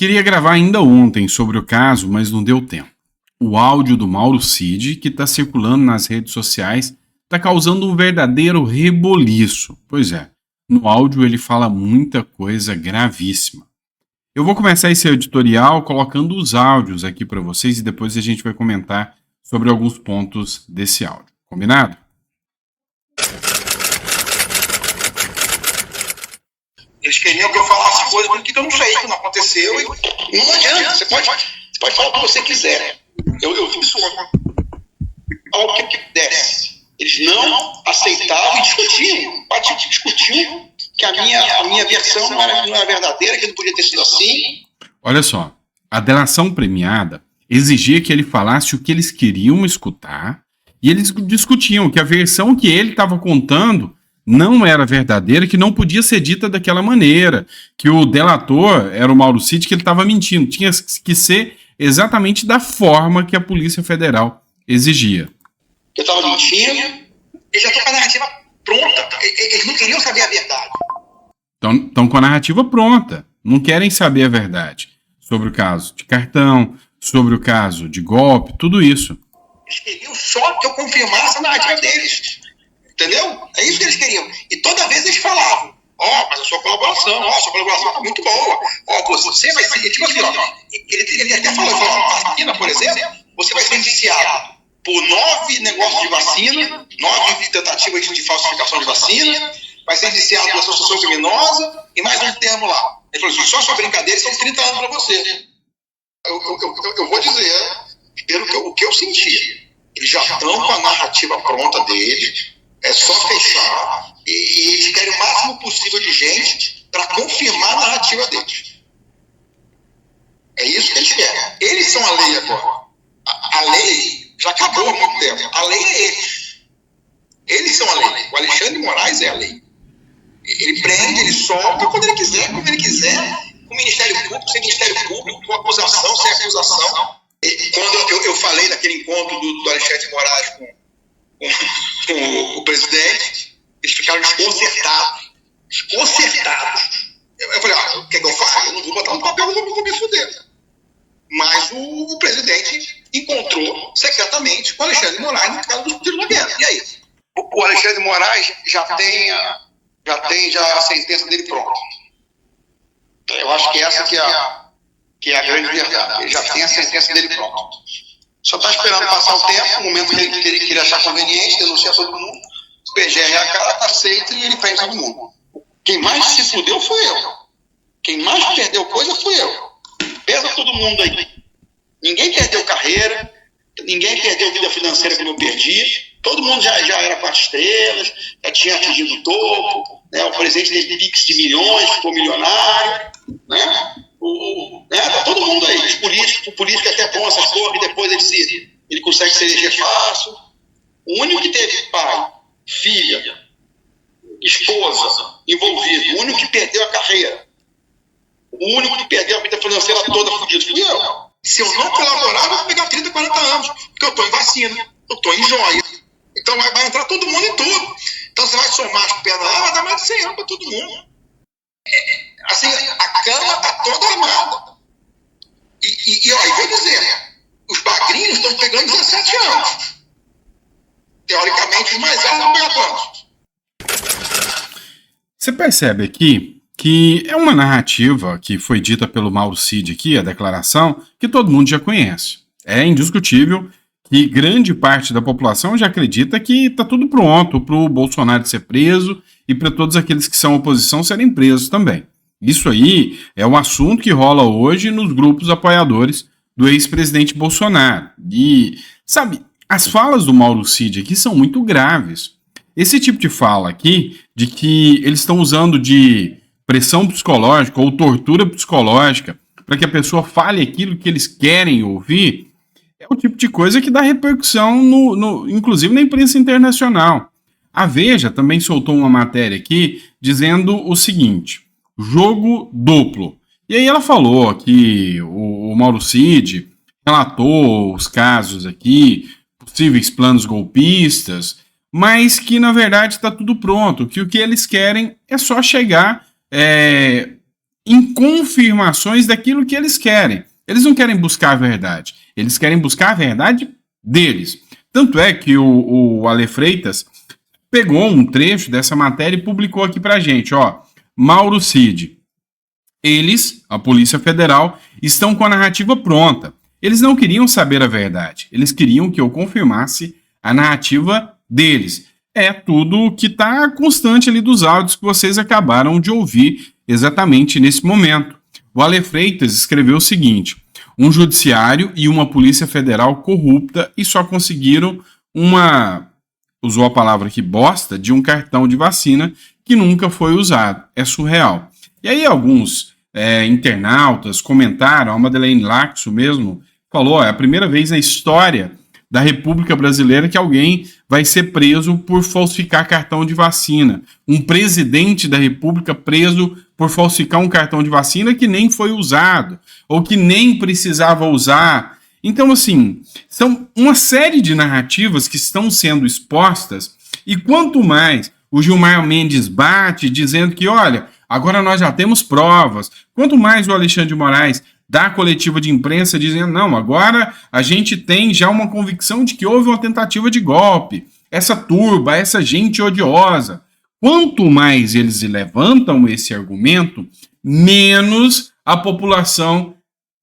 Queria gravar ainda ontem sobre o caso, mas não deu tempo. O áudio do Mauro Cid, que está circulando nas redes sociais, está causando um verdadeiro reboliço. Pois é, no áudio ele fala muita coisa gravíssima. Eu vou começar esse editorial colocando os áudios aqui para vocês e depois a gente vai comentar sobre alguns pontos desse áudio. Combinado? Eles queriam que eu falasse coisas que eu não sei, que não aconteceu, e não adianta. Você pode falar o que você quiser. Eu vi isso falar o que desse. Eles não aceitavam e discutiam que a minha versão não era verdadeira, que não podia ter sido assim. Olha só, a delação premiada exigia que ele falasse o que eles queriam escutar e eles discutiam que a versão que ele estava contando não era verdadeira, que não podia ser dita daquela maneira, que o delator era o Mauro Cid, que ele estava mentindo. Tinha que ser exatamente da forma que a Polícia Federal exigia. Eu estava mentindo, eles já estão com a narrativa pronta, eles não queriam saber a verdade. Estão com a narrativa pronta, não querem saber a verdade sobre o caso de cartão, sobre o caso de golpe, tudo isso. Eles queriam só que eu confirmasse a narrativa deles. Entendeu? É isso que eles queriam. E toda vez eles falavam: mas a sua colaboração tá muito boa. Você vai ser. Tipo assim, ele até falou: vacina, por exemplo, você vai ser indiciado por 9 negócios de vacina, 9 tentativas de falsificação de vacina, vai ser indiciado por associação criminosa e mais um termo lá. Ele falou assim: só sua brincadeira são 30 anos para você. Eu vou dizer, pelo que eu senti, eles já estão com a narrativa pronta deles. É só fechar e eles querem o máximo possível de gente para confirmar a narrativa deles. É isso que eles querem. Eles são a lei agora. A lei já acabou há muito tempo. A lei é eles. Eles são a lei. O Alexandre de Moraes é a lei. Ele prende, ele solta quando ele quiser, como ele quiser, com o Ministério Público, sem Ministério Público, com acusação, sem acusação. Quando eu falei daquele encontro do Alexandre de Moraes com o presidente, eles ficaram desconcertados. Eu falei: o que eu faço? Eu não vou botar no papel, eu vou me fuder. Mas o presidente encontrou secretamente com o Alexandre de Moraes no caso dos tiros na guerra. E aí? O Alexandre de Moraes já tem a sentença dele pronta. Eu acho que essa que é a grande verdade. Ele já tem a sentença dele pronta. Só está esperando passar o tempo, o momento que ele achar conveniente, denunciar todo mundo, o PGR a cara, aceita e ele prende todo mundo. Quem mais se fudeu foi eu. Quem mais perdeu coisa foi eu. Pesa todo mundo aí. Ninguém perdeu carreira, ninguém perdeu vida financeira como eu perdi. Todo mundo já era 4 estrelas, já tinha atingido o topo, né? O presidente teve pix de milhões, ficou milionário, né? Tá todo mundo aí, o político é até bom essas coisas, e depois ele consegue se eleger fácil. O único que teve pai, filha, esposa envolvido, o único que perdeu a carreira, o único que perdeu a vida financeira toda fudida fui eu. Se eu não colaborar, eu vou pegar 30, 40 anos, porque eu estou em vacina, eu estou em joia. Então vai entrar todo mundo em tudo. Então você vai somar as pernas lá, vai dar mais de 100 anos para todo mundo. Assim, a cama está toda armada. E vou dizer, os bagrinhos estão pegando 17 anos. Teoricamente, os mais velhos vão pegar quantos? Você percebe aqui que é uma narrativa que foi dita pelo Mauro Cid aqui, a declaração, que todo mundo já conhece. É indiscutível que grande parte da população já acredita que está tudo pronto para o Bolsonaro ser preso e para todos aqueles que são oposição serem presos também. Isso aí é um assunto que rola hoje nos grupos apoiadores do ex-presidente Bolsonaro. E, sabe, as falas do Mauro Cid aqui são muito graves. Esse tipo de fala aqui, de que eles estão usando de pressão psicológica ou tortura psicológica para que a pessoa fale aquilo que eles querem ouvir, é o tipo de coisa que dá repercussão, inclusive na imprensa internacional. A Veja também soltou uma matéria aqui dizendo o seguinte: jogo duplo. E aí ela falou que o Mauro Cid relatou os casos aqui, possíveis planos golpistas, mas que na verdade está tudo pronto, que o que eles querem é só chegar em confirmações daquilo que eles querem. Eles não querem buscar a verdade, eles querem buscar a verdade deles. Tanto é que o Ale Freitas pegou um trecho dessa matéria e publicou aqui pra gente, ó. Mauro Cid. Eles, a Polícia Federal, estão com a narrativa pronta. Eles não queriam saber a verdade, eles queriam que eu confirmasse a narrativa deles. É tudo que está constante ali dos áudios que vocês acabaram de ouvir exatamente nesse momento. O Ale Freitas escreveu o seguinte: um judiciário e uma Polícia Federal corrupta e só conseguiram usou a palavra aqui, bosta, de um cartão de vacina que nunca foi usado. É surreal. E aí alguns internautas comentaram, a Madeleine Laxo mesmo falou, é a primeira vez na história da República Brasileira que alguém vai ser preso por falsificar cartão de vacina. Um presidente da República preso por falsificar um cartão de vacina que nem foi usado, ou que nem precisava usar. Então, assim, são uma série de narrativas que estão sendo expostas, e quanto mais o Gilmar Mendes bate dizendo que, olha, agora nós já temos provas, quanto mais o Alexandre de Moraes dá coletiva de imprensa dizendo, não, agora a gente tem já uma convicção de que houve uma tentativa de golpe, essa turba, essa gente odiosa. Quanto mais eles levantam esse argumento, menos a população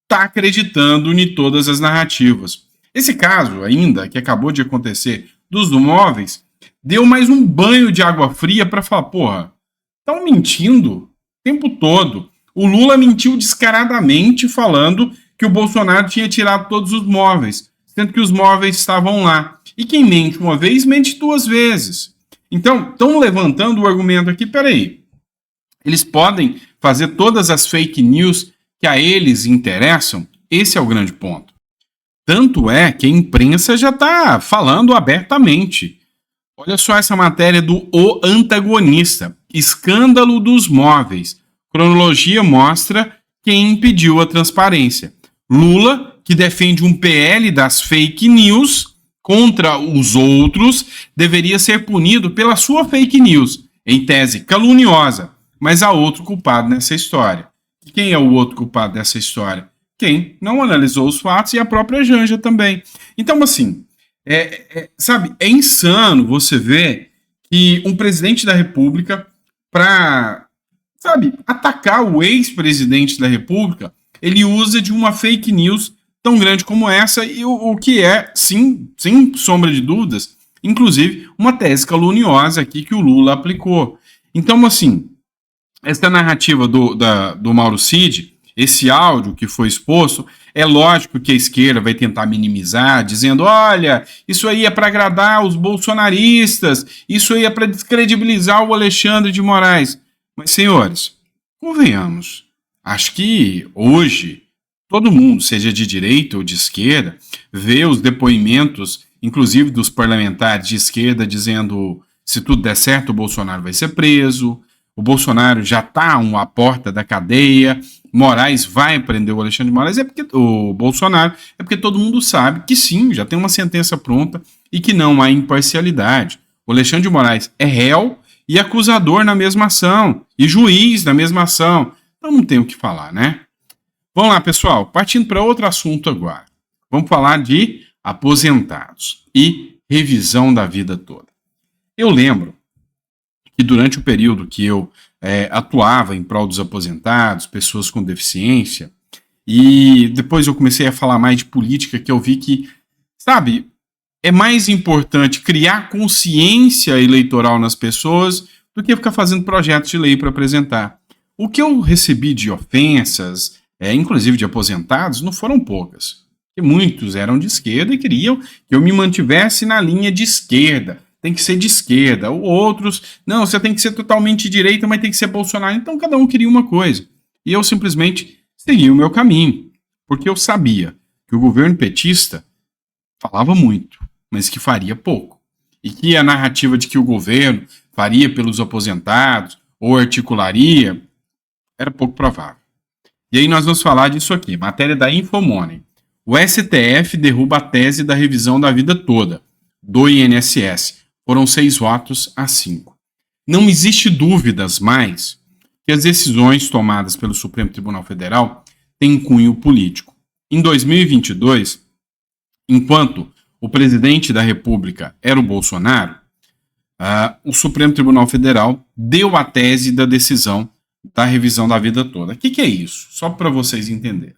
está acreditando em todas as narrativas. Esse caso ainda, que acabou de acontecer, dos móveis, deu mais um banho de água fria para falar, porra, estão mentindo o tempo todo. O Lula mentiu descaradamente falando que o Bolsonaro tinha tirado todos os móveis, sendo que os móveis estavam lá. E quem mente uma vez, mente duas vezes. Então, estão levantando o argumento aqui, peraí, eles podem fazer todas as fake news que a eles interessam? Esse é o grande ponto. Tanto é que a imprensa já está falando abertamente. Olha só essa matéria do O Antagonista. Escândalo dos móveis. Cronologia mostra quem impediu a transparência. Lula, que defende um PL das fake news contra os outros, deveria ser punido pela sua fake news, em tese caluniosa, mas há outro culpado nessa história. Quem é o outro culpado dessa história? Quem não analisou os fatos e a própria Janja também. Então, assim, sabe, é insano você ver que um presidente da República, para, sabe, atacar o ex-presidente da República, ele usa de uma fake news tão grande como essa, e o que é, sim, sem sombra de dúvidas, inclusive uma tese caluniosa aqui que o Lula aplicou. Então, assim, essa narrativa do Mauro Cid, esse áudio que foi exposto, é lógico que a esquerda vai tentar minimizar, dizendo, olha, isso aí é para agradar os bolsonaristas, isso aí é para descredibilizar o Alexandre de Moraes. Mas, senhores, convenhamos, acho que hoje todo mundo, seja de direita ou de esquerda, vê os depoimentos, inclusive dos parlamentares de esquerda, dizendo, se tudo der certo, o Bolsonaro vai ser preso, o Bolsonaro já está à porta da cadeia, Moraes vai prender o Alexandre de Moraes, o Bolsonaro, é porque todo mundo sabe que sim, já tem uma sentença pronta e que não há imparcialidade. O Alexandre de Moraes é réu e acusador na mesma ação, e juiz na mesma ação. Então não tem o que falar, né? Vamos lá, pessoal, partindo para outro assunto agora. Vamos falar de aposentados e revisão da vida toda. Eu lembro que durante o período que eu atuava em prol dos aposentados, pessoas com deficiência, e depois eu comecei a falar mais de política, que eu vi que, sabe, é mais importante criar consciência eleitoral nas pessoas do que ficar fazendo projetos de lei para apresentar. O que eu recebi de ofensas, inclusive de aposentados, não foram poucas. Porque muitos eram de esquerda e queriam que eu me mantivesse na linha de esquerda. Tem que ser de esquerda. Outros, não, você tem que ser totalmente de direita, mas tem que ser Bolsonaro. Então cada um queria uma coisa. E eu simplesmente segui o meu caminho. Porque eu sabia que o governo petista falava muito, mas que faria pouco. E que a narrativa de que o governo faria pelos aposentados ou articularia era pouco provável. E aí nós vamos falar disso aqui. Matéria da Infomoney. O STF derruba a tese da revisão da vida toda do INSS. Foram 6 votos a 5. Não existe dúvidas mais que as decisões tomadas pelo Supremo Tribunal Federal têm cunho político. Em 2022, enquanto o presidente da República era o Bolsonaro, o Supremo Tribunal Federal deu a tese da decisão da revisão da vida toda. O que é isso? Só para vocês entenderem.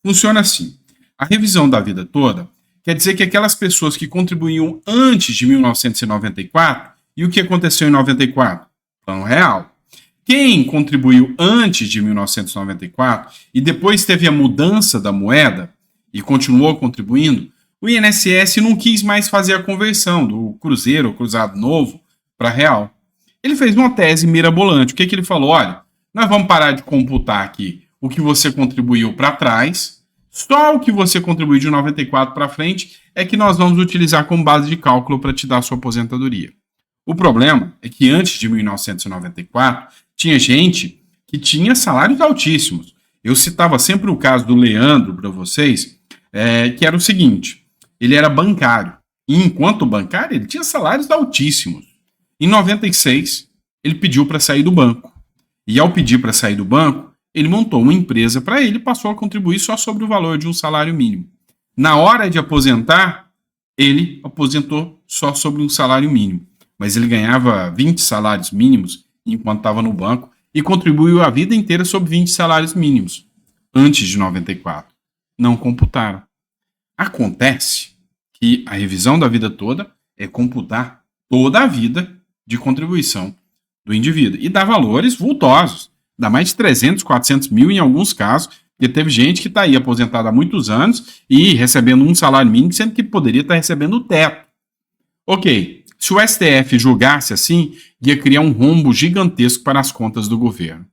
Funciona assim. A revisão da vida toda quer dizer que aquelas pessoas que contribuíam antes de 1994, e o que aconteceu em 94? Plano Real. Quem contribuiu antes de 1994 e depois teve a mudança da moeda e continuou contribuindo, o INSS não quis mais fazer a conversão do Cruzeiro, ou Cruzado Novo, para Real. Ele fez uma tese mirabolante. O que ele falou? Olha, nós vamos parar de computar aqui o que você contribuiu para trás, só o que você contribuiu de 94 para frente é que nós vamos utilizar como base de cálculo para te dar a sua aposentadoria. O problema é que antes de 1994, tinha gente que tinha salários altíssimos. Eu citava sempre o caso do Leandro para vocês, que era o seguinte, ele era bancário, e enquanto bancário ele tinha salários altíssimos. Em 96, ele pediu para sair do banco. E ao pedir para sair do banco, ele montou uma empresa para ele e passou a contribuir só sobre o valor de um salário mínimo. Na hora de aposentar, ele aposentou só sobre um salário mínimo. Mas ele ganhava 20 salários mínimos enquanto estava no banco e contribuiu a vida inteira sobre 20 salários mínimos, antes de 94. Não computaram. Acontece que a revisão da vida toda é computar toda a vida de contribuição do indivíduo. E dá valores vultosos. Dá mais de 300, 400 mil em alguns casos, porque teve gente que está aí aposentada há muitos anos e recebendo um salário mínimo, sendo que poderia estar recebendo o teto. Ok, se o STF julgasse assim, ia criar um rombo gigantesco para as contas do governo.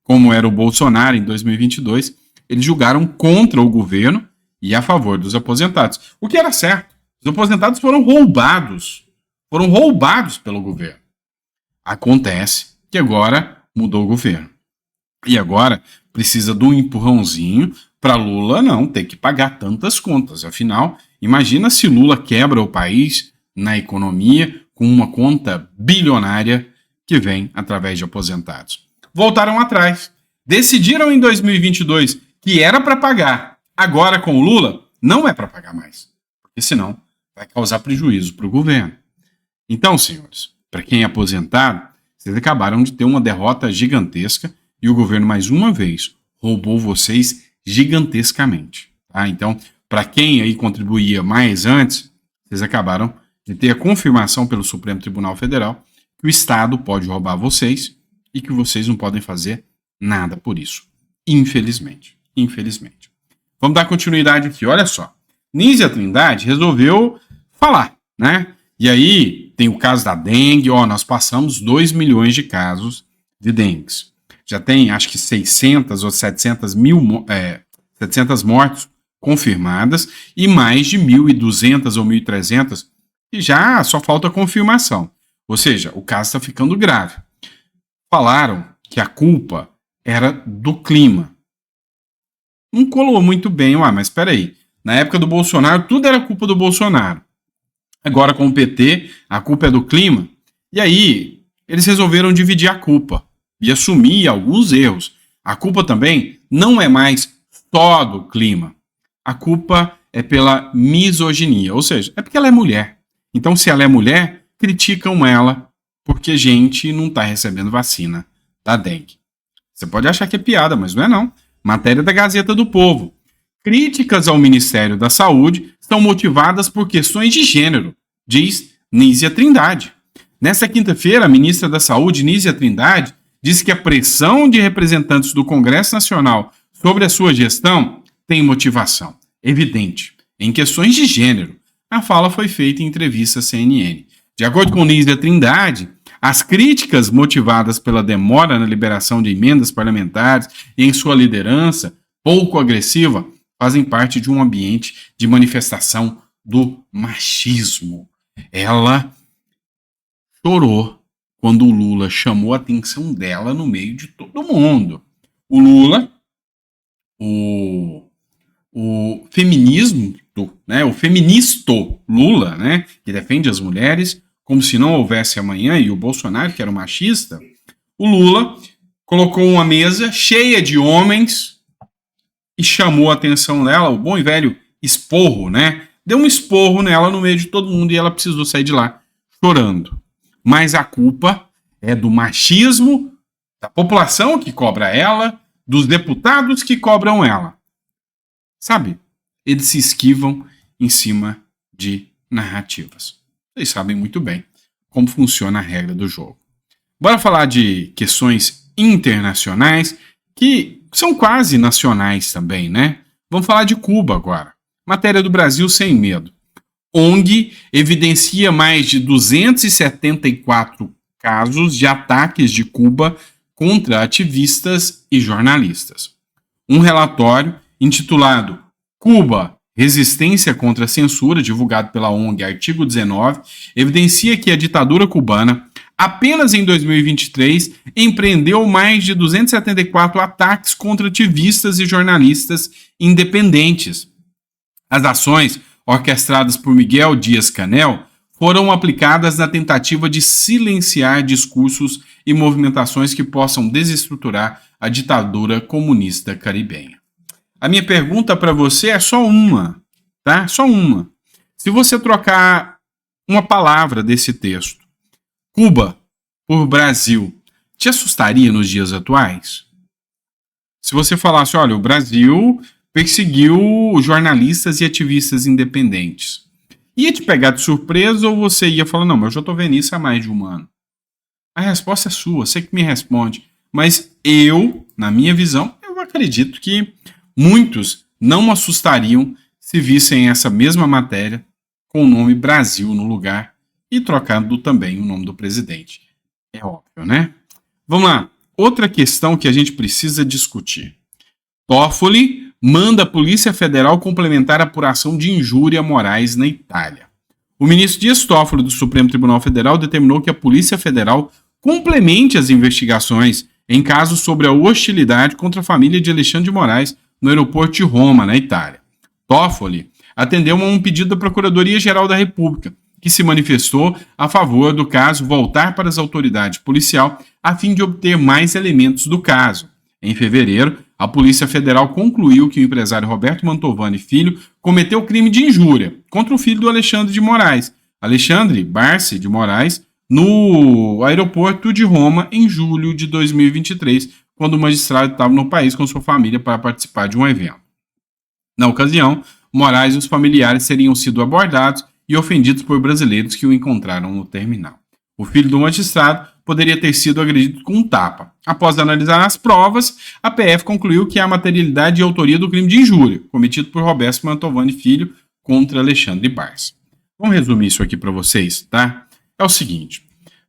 Como era o Bolsonaro em 2022, eles julgaram contra o governo e a favor dos aposentados. O que era certo. Os aposentados foram roubados pelo governo. Acontece que agora mudou o governo. E agora precisa de um empurrãozinho para Lula não ter que pagar tantas contas. Afinal, imagina se Lula quebra o país na economia com uma conta bilionária que vem através de aposentados. Voltaram atrás. Decidiram em 2022 que era para pagar. Agora, com o Lula, não é para pagar mais. Porque senão vai causar prejuízo para o governo. Então, senhores, para quem é aposentado, vocês acabaram de ter uma derrota gigantesca e o governo, mais uma vez, roubou vocês gigantescamente. Tá? Então, para quem aí contribuía mais antes, vocês acabaram de ter a confirmação pelo Supremo Tribunal Federal que o Estado pode roubar vocês e que vocês não podem fazer nada por isso. Infelizmente. Infelizmente. Vamos dar continuidade aqui. Olha só. Nízia Trindade resolveu falar, né? E aí tem o caso da dengue. Nós passamos 2 milhões de casos de dengue. Já tem, acho que 600 ou 700 mortes confirmadas e mais de 1.200 ou 1.300 e já só falta confirmação. Ou seja, o caso está ficando grave. Falaram que a culpa era do clima. Não colou muito bem, mas espera aí. Na época do Bolsonaro, tudo era culpa do Bolsonaro. Agora com o PT, a culpa é do clima. E aí, eles resolveram dividir a culpa e assumir alguns erros. A culpa também não é mais só do clima. A culpa é pela misoginia, ou seja, é porque ela é mulher. Então, se ela é mulher, criticam ela porque a gente não está recebendo vacina da dengue. Você pode achar que é piada, mas não é não. Matéria da Gazeta do Povo. Críticas ao Ministério da Saúde estão motivadas por questões de gênero, diz Nízia Trindade. Nesta quinta-feira, a ministra da Saúde, Nízia Trindade, disse que a pressão de representantes do Congresso Nacional sobre a sua gestão tem motivação evidente em questões de gênero. A fala foi feita em entrevista à CNN. De acordo com Nízia Trindade, as críticas motivadas pela demora na liberação de emendas parlamentares e em sua liderança pouco agressiva fazem parte de um ambiente de manifestação do machismo. Ela chorou quando o Lula chamou a atenção dela no meio de todo mundo. O Lula, o feminismo, né, o feministo Lula, né, que defende as mulheres como se não houvesse amanhã, e o Bolsonaro, que era um machista, o Lula colocou uma mesa cheia de homens e chamou a atenção dela, o bom e velho esporro, né? Deu um esporro nela no meio de todo mundo e ela precisou sair de lá chorando. Mas a culpa é do machismo, da população que cobra ela, dos deputados que cobram ela. Sabe? Eles se esquivam em cima de narrativas. Vocês sabem muito bem como funciona a regra do jogo. Bora falar de questões internacionais que são quase nacionais também, né? Vamos falar de Cuba agora. Matéria do Brasil Sem Medo. ONG evidencia mais de 274 casos de ataques de Cuba contra ativistas e jornalistas. Um relatório intitulado Cuba, Resistência contra a Censura, divulgado pela ONG Artigo 19, evidencia que a ditadura cubana, apenas em 2023, empreendeu mais de 274 ataques contra ativistas e jornalistas independentes. As ações, orquestradas por Miguel Dias-Canel, foram aplicadas na tentativa de silenciar discursos e movimentações que possam desestruturar a ditadura comunista caribenha. A minha pergunta para você é só uma, tá? Só uma. Se você trocar uma palavra desse texto, Cuba por Brasil, te assustaria nos dias atuais? Se você falasse, olha, o Brasil perseguiu jornalistas e ativistas independentes, ia te pegar de surpresa ou você ia falar, não, mas eu já estou vendo isso há mais de um ano? A resposta é sua, você que me responde. Mas eu, na minha visão, eu acredito que muitos não assustariam se vissem essa mesma matéria com o nome Brasil no lugar e trocando também o nome do presidente. É óbvio, né? Vamos lá. Outra questão que a gente precisa discutir. Toffoli manda a Polícia Federal complementar a apuração de injúria a Moraes na Itália. O ministro Dias Toffoli do Supremo Tribunal Federal determinou que a Polícia Federal complemente as investigações em casos sobre a hostilidade contra a família de Alexandre de Moraes no aeroporto de Roma, na Itália. Toffoli atendeu a um pedido da Procuradoria-Geral da República, que se manifestou a favor do caso voltar para as autoridades policiais a fim de obter mais elementos do caso. Em fevereiro, a Polícia Federal concluiu que o empresário Roberto Mantovani Filho cometeu crime de injúria contra o filho do Alexandre de Moraes, Alexandre Barsi de Moraes, no aeroporto de Roma em julho de 2023, quando o magistrado estava no país com sua família para participar de um evento. Na ocasião, Moraes e os familiares teriam sido abordados e ofendidos por brasileiros que o encontraram no terminal. O filho do magistrado poderia ter sido agredido com um tapa. Após analisar as provas, a PF concluiu que há materialidade e autoria do crime de injúria, cometido por Roberto Mantovani Filho contra Alexandre Barsi. Vamos resumir isso aqui para vocês, tá? É o seguinte,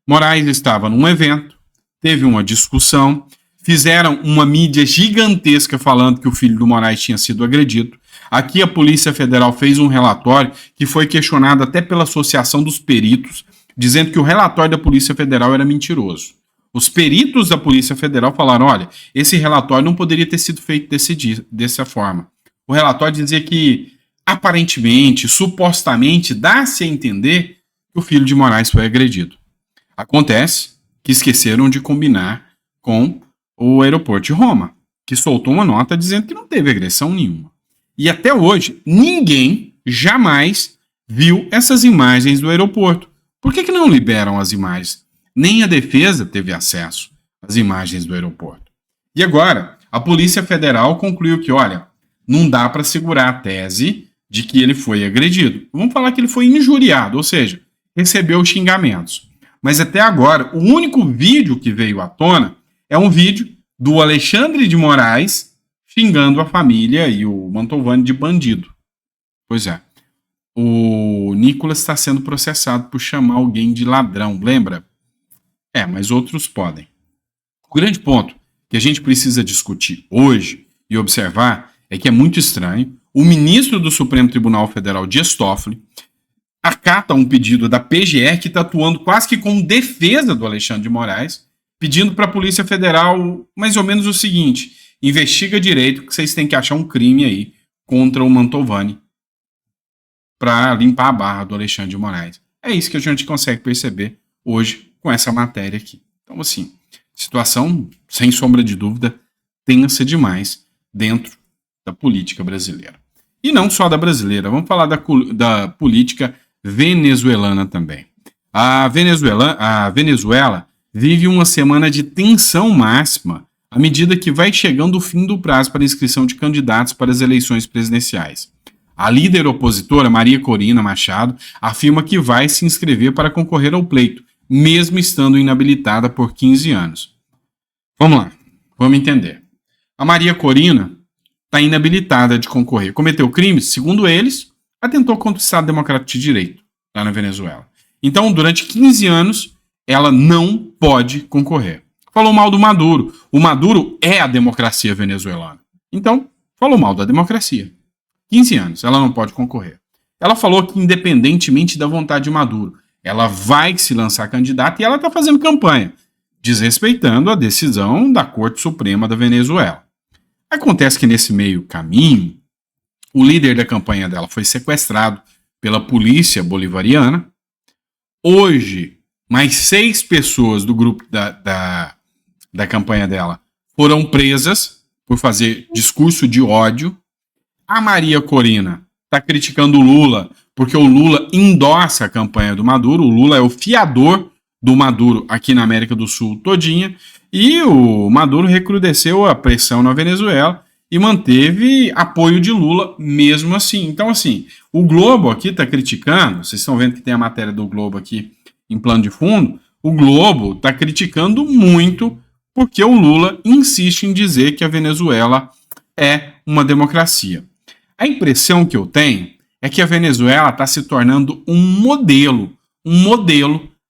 Moraes estava num evento, teve uma discussão, fizeram uma mídia gigantesca falando que o filho do Moraes tinha sido agredido. Aqui a Polícia Federal fez um relatório que foi questionado até pela Associação dos Peritos, dizendo que o relatório da Polícia Federal era mentiroso. Os peritos da Polícia Federal falaram, olha, esse relatório não poderia ter sido feito dessa forma. O relatório dizia que, aparentemente, supostamente, dá-se a entender que o filho de Moraes foi agredido. Acontece que esqueceram de combinar com o aeroporto de Roma, que soltou uma nota dizendo que não teve agressão nenhuma. E até hoje, ninguém jamais viu essas imagens do aeroporto. Por que não liberam as imagens? Nem a defesa teve acesso às imagens do aeroporto. E agora, a Polícia Federal concluiu que, olha, não dá para segurar a tese de que ele foi agredido. Vamos falar que ele foi injuriado, ou seja, recebeu xingamentos. Mas até agora, o único vídeo que veio à tona é um vídeo do Alexandre de Moraes xingando a família e o Mantovani de bandido. Pois é. O Nicolas está sendo processado por chamar alguém de ladrão, lembra? Mas outros podem. O grande ponto que a gente precisa discutir hoje e observar é que é muito estranho o ministro do Supremo Tribunal Federal, Dias Toffoli, acata um pedido da PGR que está atuando quase que como defesa do Alexandre de Moraes, pedindo para a Polícia Federal mais ou menos o seguinte, investiga direito que vocês têm que achar um crime aí contra o Mantovani para limpar a barra do Alexandre de Moraes. É isso que a gente consegue perceber hoje com essa matéria aqui. Então, assim, Situação, sem sombra de dúvida, tensa demais dentro da política brasileira. E não só da brasileira, vamos falar da política venezuelana também. A Venezuela vive uma semana de tensão máxima à medida que vai chegando o fim do prazo para inscrição de candidatos para as eleições presidenciais. A líder opositora, Maria Corina Machado, afirma que vai se inscrever para concorrer ao pleito, mesmo estando inabilitada por 15 anos. Vamos lá, vamos entender. A Maria Corina está inabilitada de concorrer. Cometeu crimes, segundo eles, atentou contra o Estado Democrático de Direito, lá na Venezuela. Então, durante 15 anos, ela não pode concorrer. Falou mal do Maduro. O Maduro é a democracia venezuelana. Então, falou mal da democracia. 15 anos, ela não pode concorrer. Ela falou que, independentemente da vontade de Maduro, ela vai se lançar candidata e ela está fazendo campanha, desrespeitando a decisão da Corte Suprema da Venezuela. Acontece que nesse meio caminho, o líder da campanha dela foi sequestrado pela polícia bolivariana. Hoje, mais 6 pessoas do grupo da campanha dela foram presas por fazer discurso de ódio. A Maria Corina está criticando o Lula porque o Lula endossa a campanha do Maduro. O Lula é o fiador do Maduro aqui na América do Sul todinha. E o Maduro recrudesceu a pressão na Venezuela e manteve apoio de Lula mesmo assim. Então, assim, o Globo aqui está criticando, vocês estão vendo que tem a matéria do Globo aqui em plano de fundo, o Globo está criticando muito porque o Lula insiste em dizer que a Venezuela é uma democracia. A impressão que eu tenho é que a Venezuela está se tornando um modelo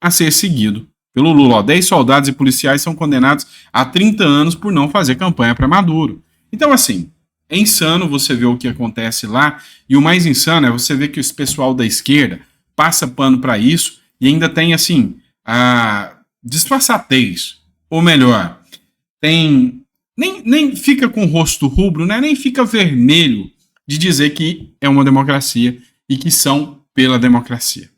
a ser seguido pelo Lula. 10 soldados e policiais são condenados a 30 anos por não fazer campanha para Maduro. Então, assim, é insano você ver o que acontece lá, e o mais insano é você ver que esse pessoal da esquerda passa pano para isso e ainda tem, assim, a disfarçatez, ou melhor, nem fica com o rosto rubro, né? Nem fica vermelho de dizer que é uma democracia e que são pela democracia.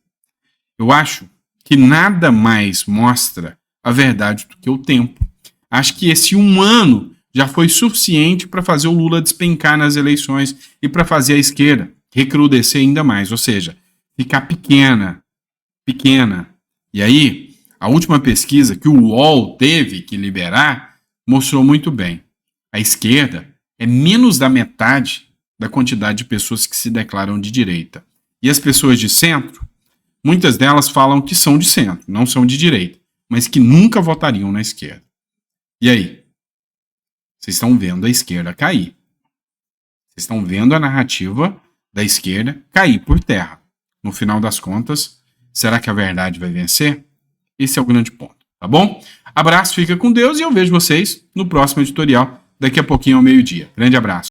Eu acho que nada mais mostra a verdade do que o tempo. Acho que esse 1 ano já foi suficiente para fazer o Lula despencar nas eleições e para fazer a esquerda recrudescer ainda mais, ou seja, ficar pequena. E aí, a última pesquisa que o UOL teve que liberar mostrou muito bem. A esquerda é menos da metade da quantidade de pessoas que se declaram de direita. E as pessoas de centro, muitas delas falam que são de centro, não são de direita, mas que nunca votariam na esquerda. E aí? Vocês estão vendo a esquerda cair. Vocês estão vendo a narrativa da esquerda cair por terra. No final das contas, será que a verdade vai vencer? Esse é o grande ponto, tá bom? Abraço, fica com Deus e eu vejo vocês no próximo editorial daqui a pouquinho ao meio-dia. Grande abraço.